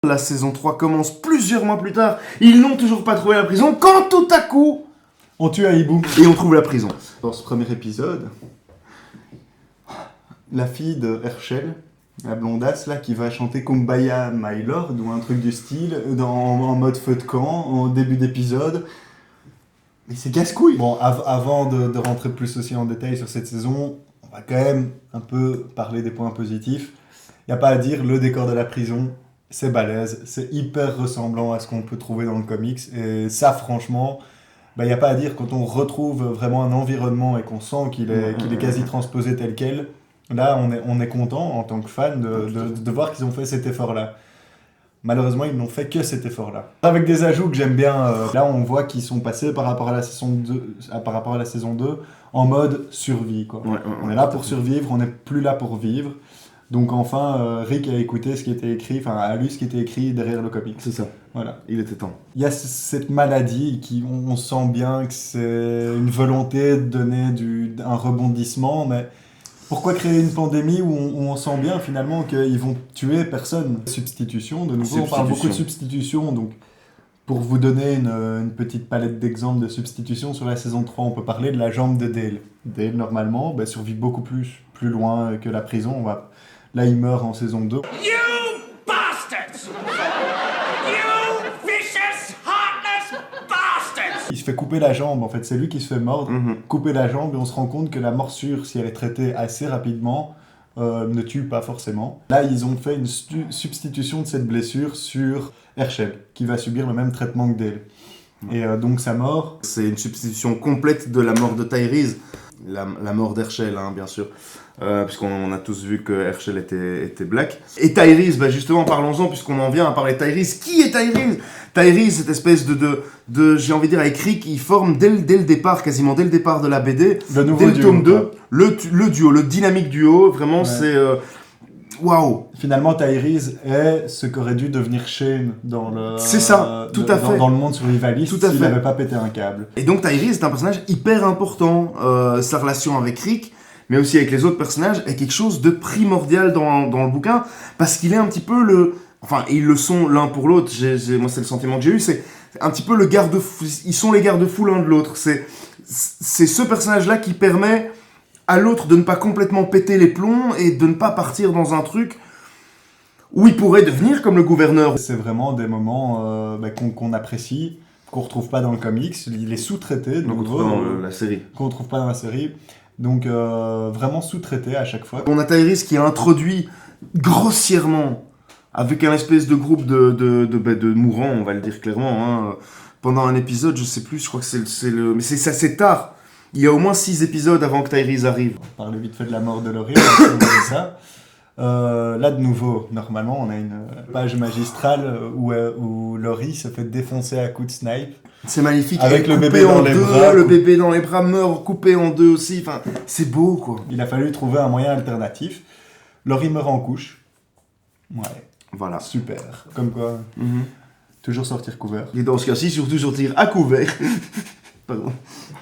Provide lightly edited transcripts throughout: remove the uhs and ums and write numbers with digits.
La saison 3 commence plusieurs mois plus tard. Ils n'ont toujours pas trouvé la prison quand tout à coup, On tue un hibou. et on trouve la prison. Dans ce premier épisode, la fille de Herschel, la blondasse là, qui va chanter Kumbaya My Lord ou un truc du style en mode feu de camp en début d'épisode. Mais c'est casse-couille. Bon, avant de rentrer plus aussi en détail sur cette saison, on va quand même un peu parler des points positifs. Il n'y a pas à dire, le décor de la prison, c'est balèze, c'est hyper ressemblant à ce qu'on peut trouver dans le comics. Et ça, franchement, il n'y a pas à dire, quand on retrouve vraiment un environnement et qu'on sent qu'il est quasi transposé tel quel, là, on est content en tant que fan de voir qu'ils ont fait cet effort-là. Malheureusement, ils n'ont fait que cet effort-là. Avec des ajouts que j'aime bien, là on voit qu'ils sont passés par rapport à la saison 2 en mode survie, quoi. Ouais, On est là pour survivre, on n'est plus là pour vivre. Donc enfin, Rick a écouté ce qui était écrit, enfin a lu ce qui était écrit derrière le comic. C'est ça, Voilà. il était temps. Il y a cette maladie qui, on sent bien que c'est une volonté de donner un rebondissement, mais pourquoi créer une pandémie où on sent bien finalement qu'ils vont tuer personne? Substitution, de nouveau, on parle beaucoup de substitution, donc pour vous donner une petite palette d'exemples de substitution sur la saison 3, on peut parler de la jambe de Dale. Dale, normalement, survit beaucoup plus loin que la prison. Là, il meurt en saison 2. You bastards! You vicious, heartless bastards! Il se fait couper la jambe, en fait, c'est lui qui se fait mordre, couper la jambe, et on se rend compte que la morsure, si elle est traitée assez rapidement, ne tue pas forcément. Là, ils ont fait une substitution de cette blessure sur Herschel, qui va subir le même traitement que Dale. Et donc sa mort... C'est une substitution complète de la mort de Tyrese, la mort d'Herschel, hein, bien sûr. Puisqu'on a tous vu que Herschel était black. Et Tyrese, justement, parlons-en, puisqu'on en vient à parler de Tyrese. Qui est Tyrese? Tyrese, cette espèce de j'ai envie de dire, avec Rick, il forme dès le départ, quasiment dès le départ de la BD, Le nouveau dès le duo, tome 2, quoi. le duo, le dynamique duo, vraiment, c'est... Waouh! Finalement, Tyrese est ce qu'aurait dû devenir Shane dans le... C'est ça, tout à fait. Dans le monde survivaliste, Tout à s'il fait. n'avait pas pété un câble. Et donc Tyrese est un personnage hyper important. Sa relation avec Rick, mais aussi avec les autres personnages, est quelque chose de primordial dans le bouquin, parce qu'il est un petit peu le... Enfin, ils le sont l'un pour l'autre, moi c'est le sentiment que j'ai eu, c'est un petit peu le garde-fou, ils sont les garde-fous l'un de l'autre. C'est ce personnage-là qui permet à l'autre de ne pas complètement péter les plombs et de ne pas partir dans un truc où il pourrait devenir comme le gouverneur. C'est vraiment des moments qu'on apprécie, qu'on retrouve pas dans le comics. Il est sous-traité, de Donc on nouveau, trouve dans la série. qu'on retrouve pas dans la série. Donc vraiment sous-traité à chaque fois. On a Tyrese qui est introduit grossièrement avec un espèce de groupe de mourants, on va le dire clairement, hein, pendant un épisode, je sais plus, je crois que c'est le... Mais c'est assez tard. Il y a au moins 6 épisodes avant que Tyrese arrive. On parlait vite fait de la mort de Laurie, on va dire ça. Là, de nouveau, normalement, on a une page magistrale où Laurie se fait défoncer à coups de snipe. C'est magnifique. Avec Elle est le coupée bébé dans en les deux, bras. le bébé dans les bras meurt coupé en deux aussi. Enfin, c'est beau, quoi. Il a fallu trouver un moyen alternatif. Laurie meurt en couche. Ouais, Voilà. super. Comme quoi, toujours sortir couvert. Et dans ce cas-ci, surtout sortir à couvert. Pardon.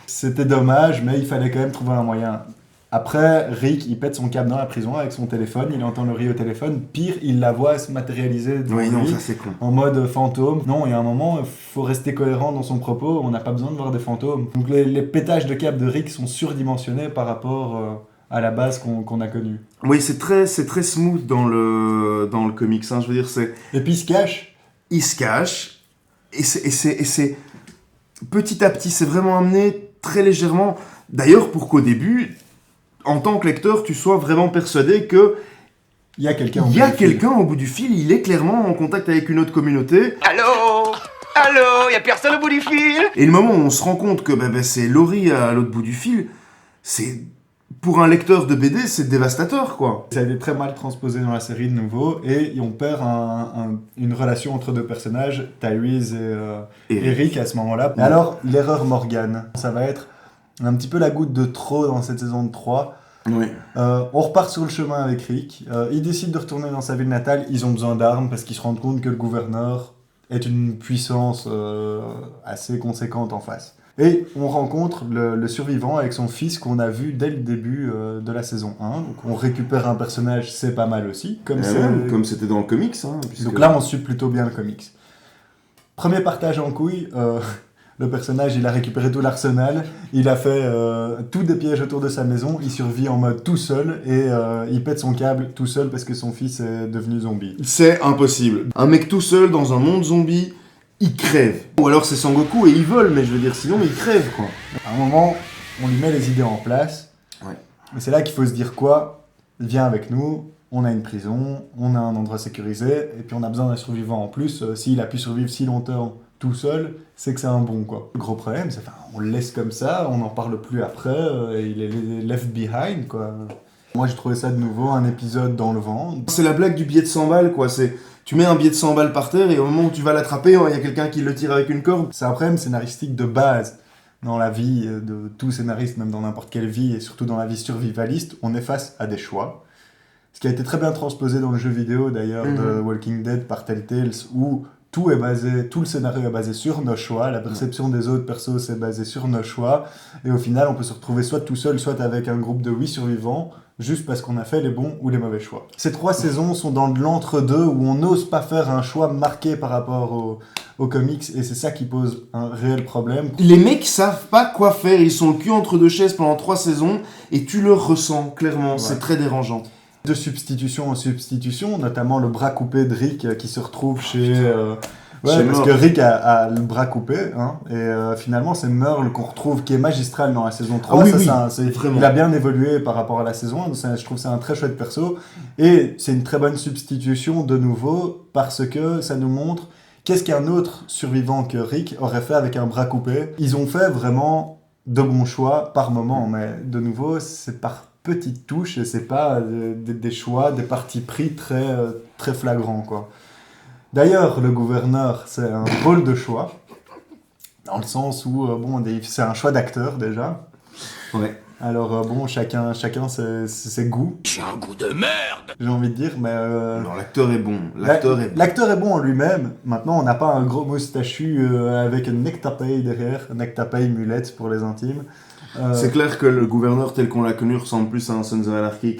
C'était dommage, mais il fallait quand même trouver un moyen. Après, Rick, il pète son câble dans la prison avec son téléphone, il entend Laurie au téléphone, pire, il la voit se matérialiser devant Oui, non, lui, ça c'est con. en mode fantôme. Non, il y a un moment, il faut rester cohérent dans son propos, on n'a pas besoin de voir des fantômes. Donc les pétages de câble de Rick sont surdimensionnés par rapport à la base qu'on a connue. Oui, c'est très smooth dans le comics, hein, je veux dire, c'est... Et puis il se cache. Il se cache, et c'est petit à petit, c'est vraiment amené très légèrement. D'ailleurs, pour qu'au début, en tant que lecteur, tu sois vraiment persuadé que Il y a quelqu'un il y a quelqu'un au bout du fil, il est clairement en contact avec une autre communauté. Allô? Allô? Y'a personne au bout du fil? Et le moment où on se rend compte que c'est Laurie à l'autre bout du fil, c'est... Pour un lecteur de BD, c'est dévastateur, quoi. Ça a été très mal transposé dans la série de nouveau, et on perd une relation entre deux personnages, Tyrese et Rick à ce moment-là. Et alors, l'erreur Morgan, ça va être un petit peu la goutte de trop dans cette saison de 3. Oui. On repart sur le chemin avec Rick, il décide de retourner dans sa ville natale, ils ont besoin d'armes parce qu'ils se rendent compte que le gouverneur est une puissance assez conséquente en face. Et on rencontre le survivant avec son fils qu'on a vu dès le début de la saison 1. Donc on récupère un personnage, c'est pas mal aussi. Comme c'était dans le comics. Hein, donc là, on suit plutôt bien le comics. Premier partage en couille, le personnage, il a récupéré tout l'arsenal, il a fait tous des pièges autour de sa maison, il survit en mode tout seul et il pète son câble tout seul parce que son fils est devenu zombie. C'est impossible. Un mec tout seul dans un monde zombie, il crève. Ou alors c'est Sangoku et il vole, mais je veux dire sinon il crève quoi. À un moment, on lui met les idées en place. Ouais. Et c'est là qu'il faut se dire quoi ? Viens avec nous, on a une prison, on a un endroit sécurisé, et puis on a besoin d'un survivant en plus. S'il a pu survivre si longtemps tout seul, c'est que c'est un bon quoi. Le gros problème, c'est on le laisse comme ça, on n'en parle plus après, et il est left behind quoi. Moi j'ai trouvé ça de nouveau un épisode dans le vent. C'est la blague du billet de 100 balles quoi, tu mets un billet de 100 balles par terre et au moment où tu vas l'attraper, il y a quelqu'un qui le tire avec une corde. C'est un problème scénaristique de base. Dans la vie de tout scénariste, même dans n'importe quelle vie, et surtout dans la vie survivaliste, on est face à des choix. Ce qui a été très bien transposé dans le jeu vidéo d'ailleurs de Walking Dead par Telltale, où tout le scénario est basé sur nos choix, la perception des autres persos c'est basé sur nos choix, et au final on peut se retrouver soit tout seul, soit avec un groupe de 8 survivants, juste parce qu'on a fait les bons ou les mauvais choix. Ces 3 saisons sont dans l'entre-deux où on n'ose pas faire un choix marqué par rapport aux comics, et c'est ça qui pose un réel problème. Les mecs savent pas quoi faire, ils sont le cul entre deux chaises pendant 3 saisons, et tu le ressens clairement, ouais. C'est très dérangeant. De substitution en substitution, notamment le bras coupé de Rick qui se retrouve chez parce que Rick a le bras coupé, hein, et finalement c'est Merle qu'on retrouve, qui est magistral dans la saison 3. Ah, oui, il a bien évolué par rapport à la saison 1, je trouve que c'est un très chouette perso, et c'est une très bonne substitution de nouveau, parce que ça nous montre qu'est-ce qu'un autre survivant que Rick aurait fait avec un bras coupé. Ils ont fait vraiment de bons choix par moment, mais de nouveau c'est par petites touches, et c'est pas des choix, des partis pris très, très flagrants, quoi. D'ailleurs, le gouverneur, c'est un drôle de choix, dans le sens où, c'est un choix d'acteur, déjà. Ouais. Alors, chacun ses goûts. J'ai un goût de merde. J'ai envie de dire, mais... Non, l'acteur est bon. L'acteur est bon en lui-même. Maintenant, on n'a pas un gros moustachu avec un nectapay derrière, un nectapay mulette pour les intimes. C'est clair que le gouverneur tel qu'on l'a connu ressemble plus à un Sons of Anarchy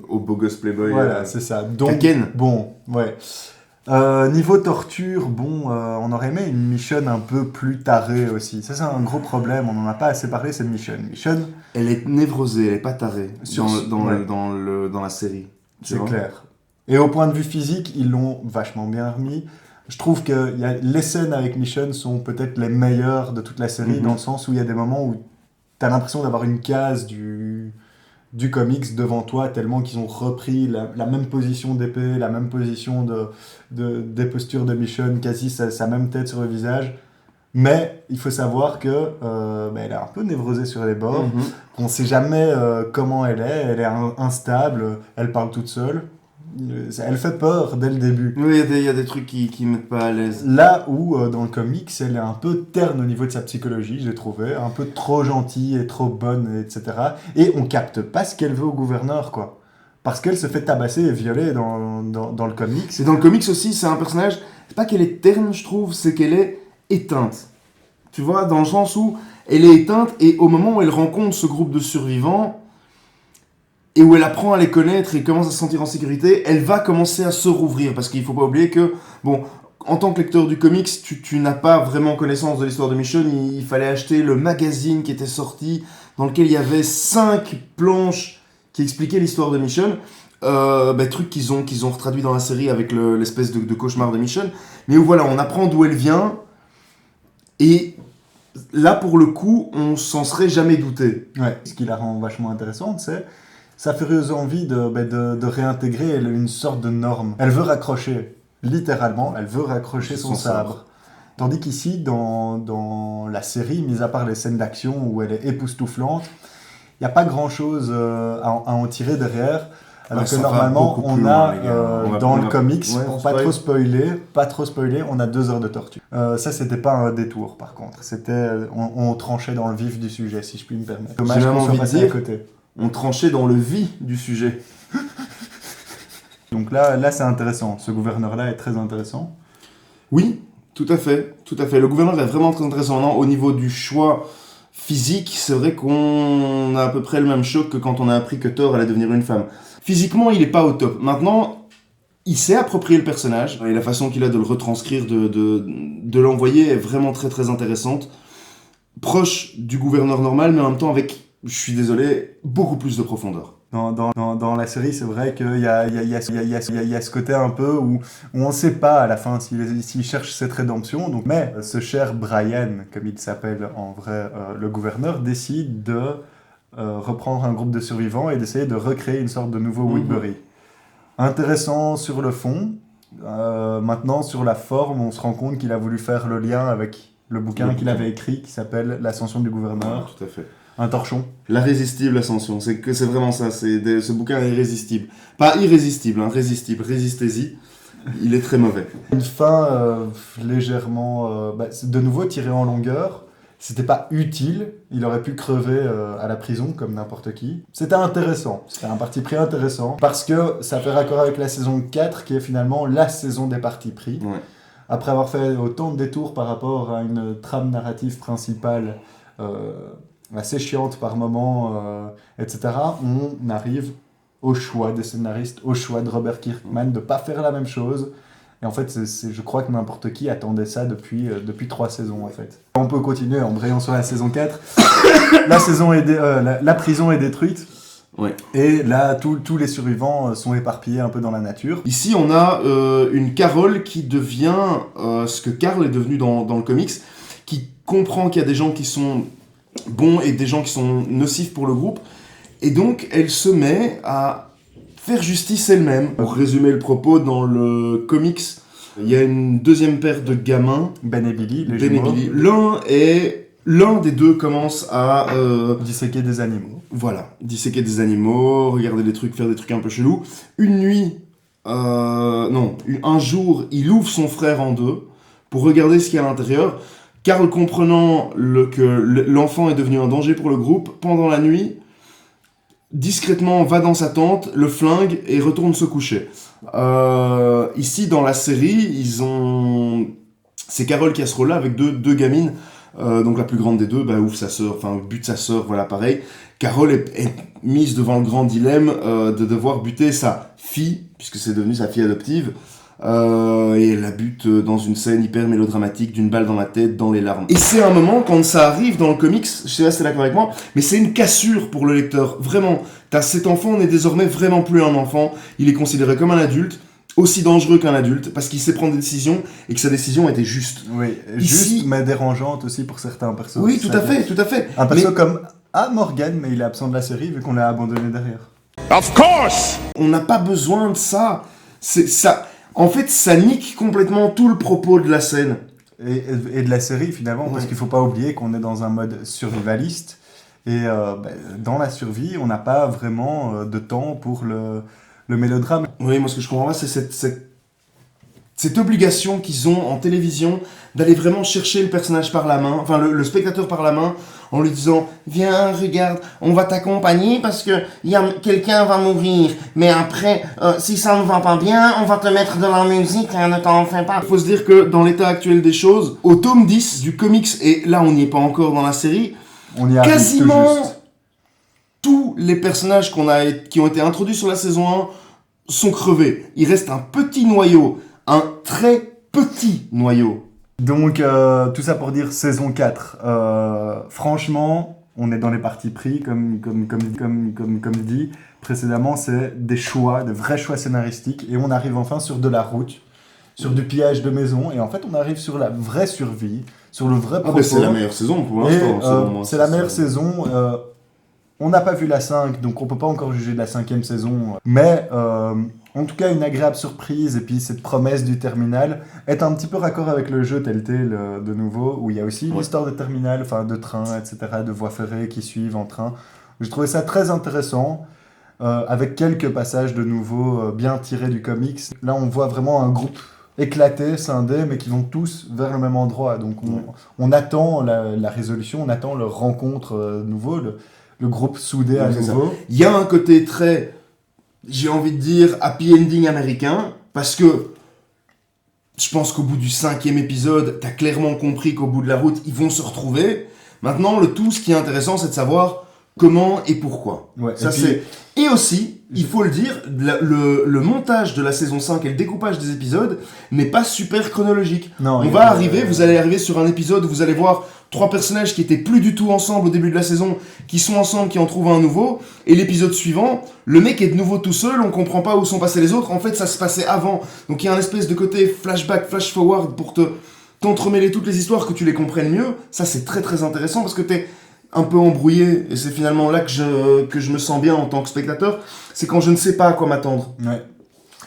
au beau gosse playboy. Voilà, c'est ça. Donc, Ken. Bon, ouais. Niveau torture, on aurait aimé une Michonne un peu plus tarée aussi. Ça, c'est un gros problème. On n'en a pas assez parlé, cette Michonne. Michonne, elle est névrosée, elle est pas tarée dans la série. C'est clair. Et au point de vue physique, ils l'ont vachement bien remis. Je trouve que les scènes avec Michonne sont peut-être les meilleures de toute la série, dans le sens où il y a des moments où tu as l'impression d'avoir une case du comics devant toi, tellement qu'ils ont repris la même position d'épée, la même position des postures de Michonne, quasi sa même tête sur le visage. Mais il faut savoir que elle est un peu névrosée sur les bords. On ne sait jamais comment elle est instable, elle parle toute seule. Elle fait peur dès le début. Oui, il y a des trucs qui mettent pas à l'aise. Là où, dans le comics, elle est un peu terne au niveau de sa psychologie, j'ai trouvé. Un peu trop gentille et trop bonne, etc. Et on capte pas ce qu'elle veut au gouverneur, quoi. Parce qu'elle se fait tabasser et violer dans le comics. Et dans le comics aussi, c'est un personnage... C'est pas qu'elle est terne, je trouve, c'est qu'elle est éteinte. Tu vois, dans le sens où elle est éteinte, et au moment où elle rencontre ce groupe de survivants... et où elle apprend à les connaître et commence à se sentir en sécurité, elle va commencer à se rouvrir. Parce qu'il ne faut pas oublier que, en tant que lecteur du comics, tu n'as pas vraiment connaissance de l'histoire de Michonne. Il fallait acheter le magazine qui était sorti, dans lequel il y avait 5 planches qui expliquaient l'histoire de Michonne. Trucs qu'ils ont retraduit dans la série avec l'espèce de cauchemar de Michonne. Mais où voilà, on apprend d'où elle vient. Et là, pour le coup, on s'en serait jamais douté. Ouais. Ce qui la rend vachement intéressante, c'est... sa furieuse envie de réintégrer une sorte de norme. Elle veut raccrocher, littéralement, elle veut raccrocher son sabre. Tandis qu'ici, dans la série, mis à part les scènes d'action où elle est époustouflante, il n'y a pas grand-chose à en tirer derrière. Alors que normalement, on a, dans le comics, pour pas trop spoiler, on a 2 heures de torture. Ça, c'était pas un détour, par contre. On tranchait dans le vif du sujet, si je puis me permettre. Dommage qu'on soit passé à côté. On tranchait dans le vif du sujet. Donc là, c'est intéressant. Ce gouverneur-là est très intéressant. Oui, Tout à fait, tout à fait. Le gouverneur est vraiment très intéressant. Non, au niveau du choix physique, c'est vrai qu'on a à peu près le même choc que quand on a appris que Thor allait devenir une femme. Physiquement, il est pas au top. Maintenant, il s'est approprié le personnage, et la façon qu'il a de le retranscrire, de l'envoyer est vraiment très très intéressante. Proche du gouverneur normal, mais en même temps avec, je suis désolé, beaucoup plus de profondeur. Dans la série, c'est vrai qu'il y a ce côté un peu où on ne sait pas à la fin s'il cherche cette rédemption. Donc, mais ce cher Brian, comme il s'appelle en vrai, le gouverneur, décide de reprendre un groupe de survivants et d'essayer de recréer une sorte de nouveau Woodbury. Intéressant sur le fond. Maintenant, sur la forme, on se rend compte qu'il a voulu faire le lien avec le bouquin qu'il avait écrit qui s'appelle L'Ascension du gouverneur. Tout à fait. Un torchon. L'irrésistible ascension, c'est vraiment ça, ce bouquin est irrésistible. Pas irrésistible, résistible, résistez-y, il est très mauvais. Une fin légèrement, de nouveau tirée en longueur, c'était pas utile, il aurait pu crever à la prison comme n'importe qui. C'était intéressant, c'était un parti pris intéressant, parce que ça fait raccord avec la saison 4 qui est finalement la saison des partis pris. Ouais. Après avoir fait autant de détours par rapport à une trame narrative principale assez chiante par moment, etc., on arrive au choix des scénaristes, au choix de Robert Kirkman de ne pas faire la même chose. Et en fait, je crois que n'importe qui attendait ça depuis 3 saisons, en fait. On peut continuer en brayant sur la saison 4. La prison est détruite. Ouais. Et là, tous les survivants sont éparpillés un peu dans la nature. Ici, on a une Carol qui devient ce que Carl est devenu dans le comics, qui comprend qu'il y a des gens qui sont bons et des gens qui sont nocifs pour le groupe. Et donc, elle se met à faire justice elle-même. Pour résumer le propos, dans le comics, il y a une deuxième paire de gamins. Ben et Billy, les jumeaux. L'un des deux commence à... disséquer des animaux. Voilà, disséquer des animaux, regarder des trucs, faire des trucs un peu chelous. Une nuit, un jour, il ouvre son frère en deux pour regarder ce qu'il y a à l'intérieur. Carl, comprenant que l'enfant est devenu un danger pour le groupe, pendant la nuit, discrètement va dans sa tente, le flingue et retourne se coucher. Ici, dans la série, c'est Carol qui a ce rôle-là avec deux gamines. Donc la plus grande des deux ouvre sa sœur, bute sa sœur, voilà pareil. Carol est mise devant le grand dilemme de devoir buter sa fille, puisque c'est devenu sa fille adoptive, et elle la bute dans une scène hyper mélodramatique, d'une balle dans la tête, dans les larmes. Et c'est un moment, quand ça arrive dans le comics, je sais pas si t'es d'accord avec moi, mais c'est une cassure pour le lecteur, vraiment. Cet enfant n'est désormais vraiment plus un enfant, il est considéré comme un adulte, aussi dangereux qu'un adulte, parce qu'il sait prendre des décisions, et que sa décision était juste. Oui, juste, mais dérangeante aussi pour certains persos. Oui, tout à fait. Un perso comme Morgan, mais il est absent de la série, vu qu'on l'a abandonné derrière. Of course! On n'a pas besoin de ça. Ça. En fait, ça nique complètement tout le propos de la scène. Et de la série, finalement, parce qu'il faut pas oublier qu'on est dans un mode survivaliste, et dans la survie, on n'a pas vraiment de temps pour le mélodrame. Oui, moi ce que je comprends pas, c'est cette obligation qu'ils ont en télévision d'aller vraiment chercher le personnage par la main, le spectateur par la main, en lui disant « Viens, regarde, on va t'accompagner parce que quelqu'un va mourir, mais après, si ça ne va pas bien, on va te mettre de la musique, ne t'en fais pas. » Il faut se dire que dans l'état actuel des choses, au tome 10 du comics, et là on n'y est pas encore dans la série, on y arrive quasiment tout juste. Tous les personnages qui ont été introduits sur la saison 1 sont crevés. Il reste un petit noyau, un très petit noyau. Donc, tout ça pour dire saison 4. Franchement, on est dans les parties pris, comme dit précédemment, c'est des choix, de vrais choix scénaristiques, et on arrive enfin sur de la route, sur du pillage de maison, et en fait, on arrive sur la vraie survie, sur le vrai propos. C'est la meilleure saison pour l'instant. C'est la meilleure saison. On n'a pas vu la 5, donc on peut pas encore juger de la 5e saison. Mais en tout cas, une agréable surprise, et puis cette promesse du terminal est un petit peu raccord avec le jeu Telltale de nouveau, où il y a aussi une histoire de terminal, de train, etc., de voies ferrées qui suivent en train. J'ai trouvé ça très intéressant, avec quelques passages de nouveau bien tirés du comics. Là, on voit vraiment un groupe éclaté, scindé, mais qui vont tous vers le même endroit. Donc on attend la résolution, on attend leur rencontre nouveau, le groupe soudé à nouveau. Il y a un côté très, j'ai envie de dire, happy ending américain, parce que Je pense qu'au bout du 5e épisode, t'as clairement compris qu'au bout de la route, ils vont se retrouver. Maintenant, ce qui est intéressant, c'est de savoir comment et pourquoi. Ouais, Ça, et puis- c'est... Et aussi, il faut le dire, le montage de la saison 5 et le découpage des épisodes n'est pas super chronologique. Non, Vous allez arriver sur un épisode où vous allez voir 3 personnages qui étaient plus du tout ensemble au début de la saison, qui sont ensemble, qui en trouvent un nouveau, et l'épisode suivant, le mec est de nouveau tout seul, on comprend pas où sont passés les autres, en fait ça se passait avant. Donc il y a un espèce de côté flashback, flash forward pour t'entremêler toutes les histoires, que tu les comprennes mieux. Ça c'est très très intéressant parce que t'es un peu embrouillé, et c'est finalement là que je me sens bien en tant que spectateur, c'est quand je ne sais pas à quoi m'attendre. Ouais.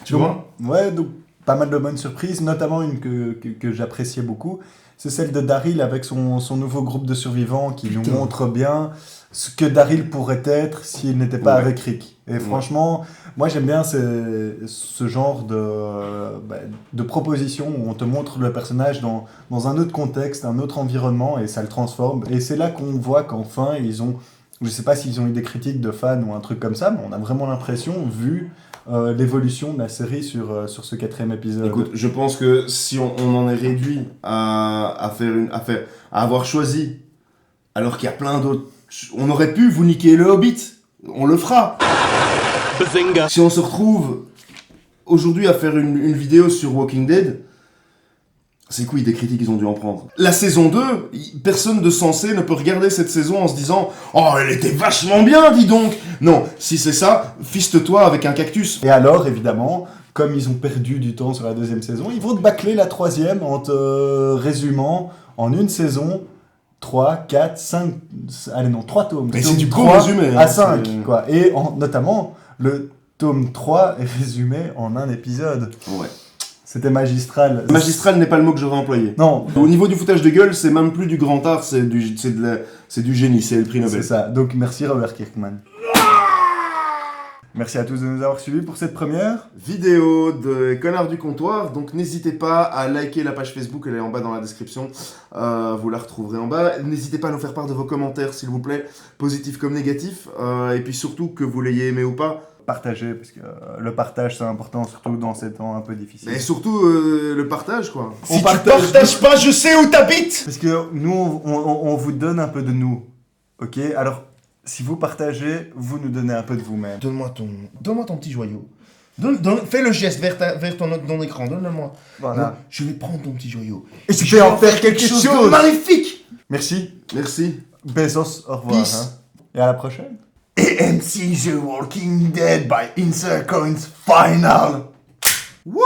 Tu vois ? Ouais, donc pas mal de bonnes surprises, notamment une que j'appréciais beaucoup. C'est celle de Daryl avec son nouveau groupe de survivants qui nous montre bien ce que Daryl pourrait être s'il n'était pas Ouais. avec Rick. Et franchement, moi j'aime bien ce genre de proposition où on te montre le personnage dans un autre contexte, un autre environnement et ça le transforme. Et c'est là qu'on voit qu'enfin ils ont, je sais pas s'ils ont eu des critiques de fans ou un truc comme ça, mais on a vraiment l'impression, vu l'évolution de la série sur ce 4e épisode. Écoute, je pense que si on en est réduit à avoir choisi, alors qu'il y a plein d'autres, on aurait pu vous niquer le Hobbit, on le fera. Bazinga. Si on se retrouve aujourd'hui à faire une vidéo sur Walking Dead, c'est quoi des critiques ils ont dû en prendre. La saison 2, personne de sensé ne peut regarder cette saison en se disant « Oh, elle était vachement bien, dis donc !» Non, si c'est ça, fiste-toi avec un cactus. Et alors, évidemment, comme ils ont perdu du temps sur la 2e saison, ils vont te bâcler la 3e en te résumant en une saison 3, 4, 5... Allez non, 3 tomes. Mais Tome c'est du beau 3 résumé, hein, à 5, c'est- quoi. Et notamment, le tome 3 est résumé en un épisode. Ouais. C'était magistral. Magistral n'est pas le mot que j'aurais employé. Non, Au niveau du foutage de gueule, c'est même plus du grand art, c'est du génie, c'est le prix c'est Nobel. ça. Donc merci Robert Kirkman. Merci à tous de nous avoir suivis pour cette première. Vidéo de Connard du Comptoir, donc n'hésitez pas à liker la page Facebook, elle est en bas dans la description, vous la retrouverez en bas. N'hésitez pas à nous faire part de vos commentaires s'il vous plaît, positifs comme négatifs, et puis surtout que vous l'ayez aimé ou pas. Partagez, parce que le partage c'est important, surtout dans ces temps un peu difficiles. Mais surtout le partage quoi. On partage. Pas, je sais où t'habites. Parce que nous, on vous donne un peu de nous, ok? Alors, si vous partagez, vous nous donnez un peu de vous-même. Donne-moi ton petit joyau. Fais le geste vers ton écran, donne-le-moi. Voilà. Je vais prendre ton petit joyau. Et je vais en faire quelque chose. de magnifique. Merci. Merci. Bezos, au revoir. Peace. Hein. Et à la prochaine. AMC The Walking Dead by Insert Coins Final. What?